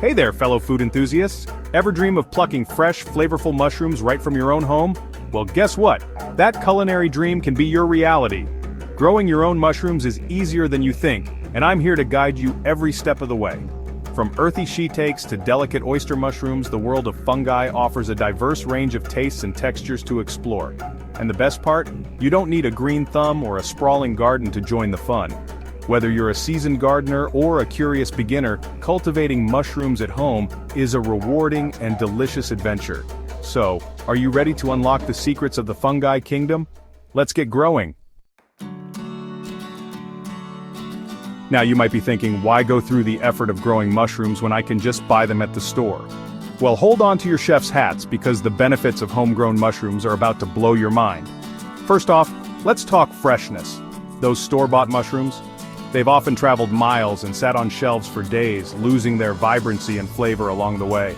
Hey there, fellow food enthusiasts. Ever dream of plucking fresh, flavorful mushrooms right from your own home? Well, guess what? That culinary dream can be your reality. Growing your own mushrooms is easier than you think, and I'm here to guide you every step of the way. From earthy shiitakes to delicate oyster mushrooms, the world of fungi offers a diverse range of tastes and textures to explore. And the best part? You don't need a green thumb or a sprawling garden to join the fun. Whether you're a seasoned gardener or a curious beginner, cultivating mushrooms at home is a rewarding and delicious adventure. So, are you ready to unlock the secrets of the fungi kingdom? Let's get growing! Now you might be thinking, why go through the effort of growing mushrooms when I can just buy them at the store? Well, hold on to your chef's hats because the benefits of homegrown mushrooms are about to blow your mind. First off, let's talk freshness. Those store-bought mushrooms? They've often traveled miles and sat on shelves for days, losing their vibrancy and flavor along the way.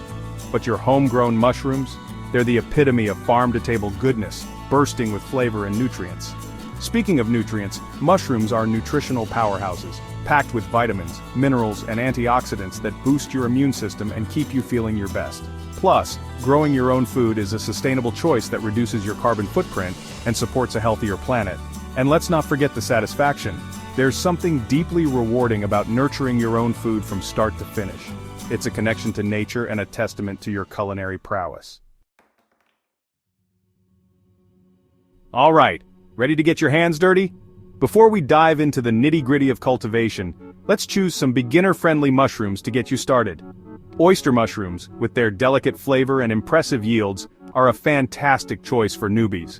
But your homegrown mushrooms? They're the epitome of farm-to-table goodness, bursting with flavor and nutrients. Speaking of nutrients, mushrooms are nutritional powerhouses, packed with vitamins, minerals, and antioxidants that boost your immune system and keep you feeling your best. Plus, growing your own food is a sustainable choice that reduces your carbon footprint and supports a healthier planet. And let's not forget the satisfaction. There's something deeply rewarding about nurturing your own food from start to finish. It's a connection to nature and a testament to your culinary prowess. All right, ready to get your hands dirty? Before we dive into the nitty-gritty of cultivation, let's choose some beginner-friendly mushrooms to get you started. Oyster mushrooms, with their delicate flavor and impressive yields, are a fantastic choice for newbies.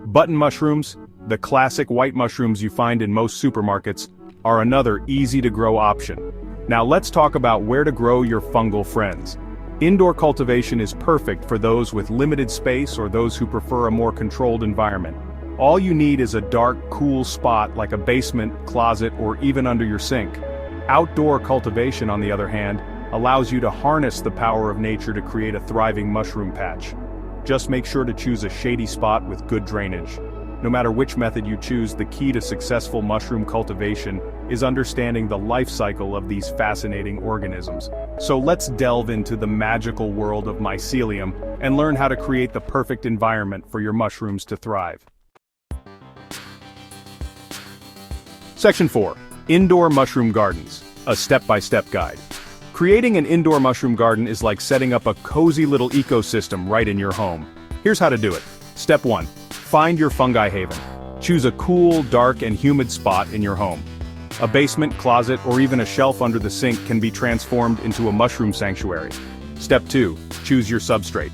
Button mushrooms, the classic white mushrooms you find in most supermarkets, are another easy-to-grow option. Now let's talk about where to grow your fungal friends. Indoor cultivation is perfect for those with limited space or those who prefer a more controlled environment. All you need is a dark, cool spot like a basement, closet, or even under your sink. Outdoor cultivation, on the other hand, allows you to harness the power of nature to create a thriving mushroom patch. Just make sure to choose a shady spot with good drainage. No matter which method you choose, the key to successful mushroom cultivation is understanding the life cycle of these fascinating organisms. So let's delve into the magical world of mycelium and learn how to create the perfect environment for your mushrooms to thrive. Section 4. Indoor Mushroom Gardens, a step-by-step guide. Creating an indoor mushroom garden is like setting up a cozy little ecosystem right in your home. Here's how to do it. Step 1. Find your fungi haven. Choose a cool, dark, and humid spot in your home. A basement, closet, or even a shelf under the sink can be transformed into a mushroom sanctuary. Step 2. Choose your substrate.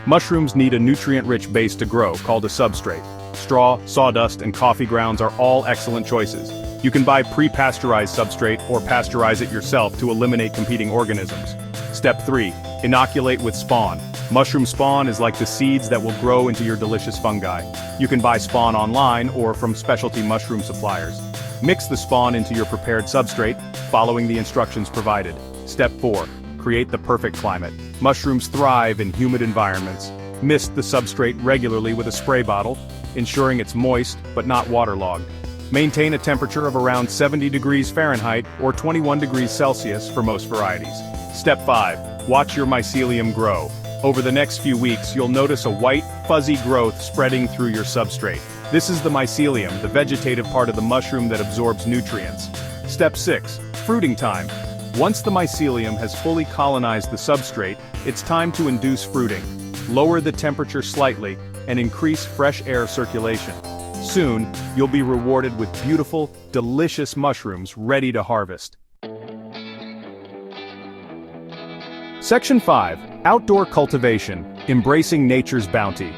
Mushrooms need a nutrient-rich base to grow, called a substrate. Straw, sawdust, and coffee grounds are all excellent choices. You can buy pre-pasteurized substrate or pasteurize it yourself to eliminate competing organisms. Step 3. Inoculate with spawn. Mushroom spawn is like the seeds that will grow into your delicious fungi. You can buy spawn online or from specialty mushroom suppliers. Mix the spawn into your prepared substrate, following the instructions provided. Step 4. Create the perfect climate. Mushrooms thrive in humid environments. Mist the substrate regularly with a spray bottle, ensuring it's moist but not waterlogged. Maintain a temperature of around 70 degrees Fahrenheit or 21 degrees Celsius for most varieties. Step 5. Watch your mycelium grow. Over the next few weeks, you'll notice a white, fuzzy growth spreading through your substrate. This is the mycelium, the vegetative part of the mushroom that absorbs nutrients. Step 6. Fruiting time. Once the mycelium has fully colonized the substrate, it's time to induce fruiting. Lower the temperature slightly and increase fresh air circulation. Soon, you'll be rewarded with beautiful, delicious mushrooms ready to harvest. Section 5. Outdoor Cultivation, Embracing Nature's Bounty.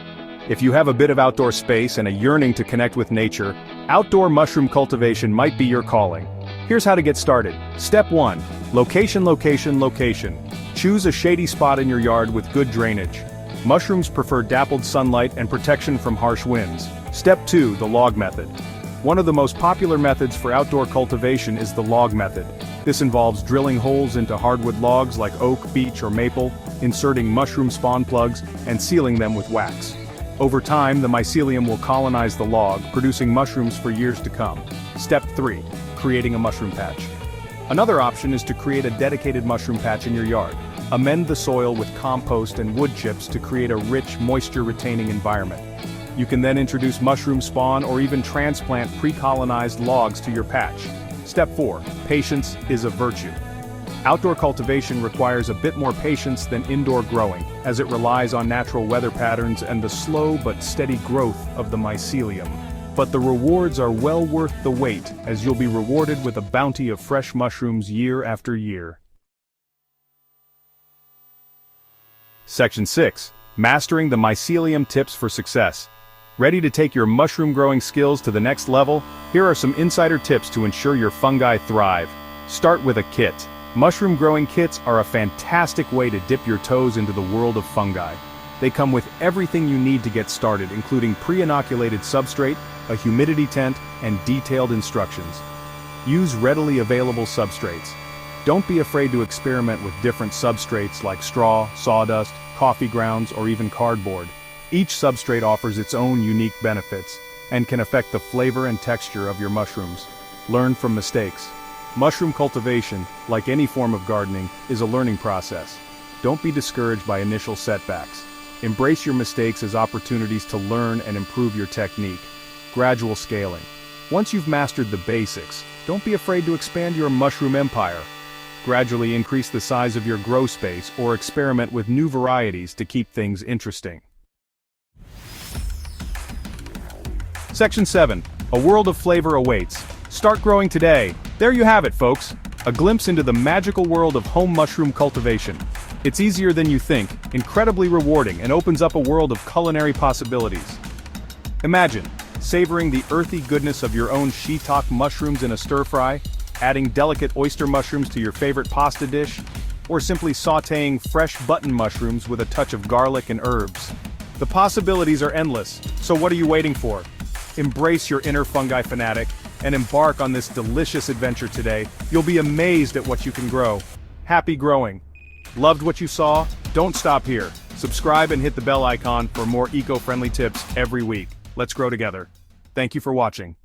If you have a bit of outdoor space and a yearning to connect with nature, outdoor mushroom cultivation might be your calling. Here's how to get started. Step 1. Location, location, location. Choose a shady spot in your yard with good drainage. Mushrooms prefer dappled sunlight and protection from harsh winds. Step 2. The log method. One of the most popular methods for outdoor cultivation is the log method. This involves drilling holes into hardwood logs like oak, beech, or maple, inserting mushroom spawn plugs, and sealing them with wax. Over time, the mycelium will colonize the log, producing mushrooms for years to come. Step 3. Creating a mushroom patch. Another option is to create a dedicated mushroom patch in your yard. Amend the soil with compost and wood chips to create a rich, moisture-retaining environment. You can then introduce mushroom spawn or even transplant pre-colonized logs to your patch. Step 4. Patience is a virtue. Outdoor cultivation requires a bit more patience than indoor growing, as it relies on natural weather patterns and the slow but steady growth of the mycelium. But the rewards are well worth the wait, as you'll be rewarded with a bounty of fresh mushrooms year after year. Section 6. Mastering the Mycelium Tips for Success. Ready to take your mushroom growing skills to the next level? Here are some insider tips to ensure your fungi thrive. Start with a kit. Mushroom growing kits are a fantastic way to dip your toes into the world of fungi. They come with everything you need to get started, including pre-inoculated substrate, a humidity tent, and detailed instructions. Use readily available substrates. Don't be afraid to experiment with different substrates like straw, sawdust, coffee grounds, or even cardboard. Each substrate offers its own unique benefits, and can affect the flavor and texture of your mushrooms. Learn from mistakes. Mushroom cultivation, like any form of gardening, is a learning process. Don't be discouraged by initial setbacks. Embrace your mistakes as opportunities to learn and improve your technique. Gradual scaling. Once you've mastered the basics, don't be afraid to expand your mushroom empire. Gradually increase the size of your grow space or experiment with new varieties to keep things interesting. Section 7. A world of flavor awaits. Start growing today. There you have it, folks. A glimpse into the magical world of home mushroom cultivation. It's easier than you think, incredibly rewarding, and opens up a world of culinary possibilities. Imagine savoring the earthy goodness of your own shiitake mushrooms in a stir-fry, adding delicate oyster mushrooms to your favorite pasta dish, or simply sautéing fresh button mushrooms with a touch of garlic and herbs. The possibilities are endless, so what are you waiting for? Embrace your inner fungi fanatic and embark on this delicious adventure today. You'll be amazed at what you can grow. Happy growing. Loved what you saw? Don't stop here. Subscribe and hit the bell icon for more eco-friendly tips every week. Let's grow together. Thank you for watching.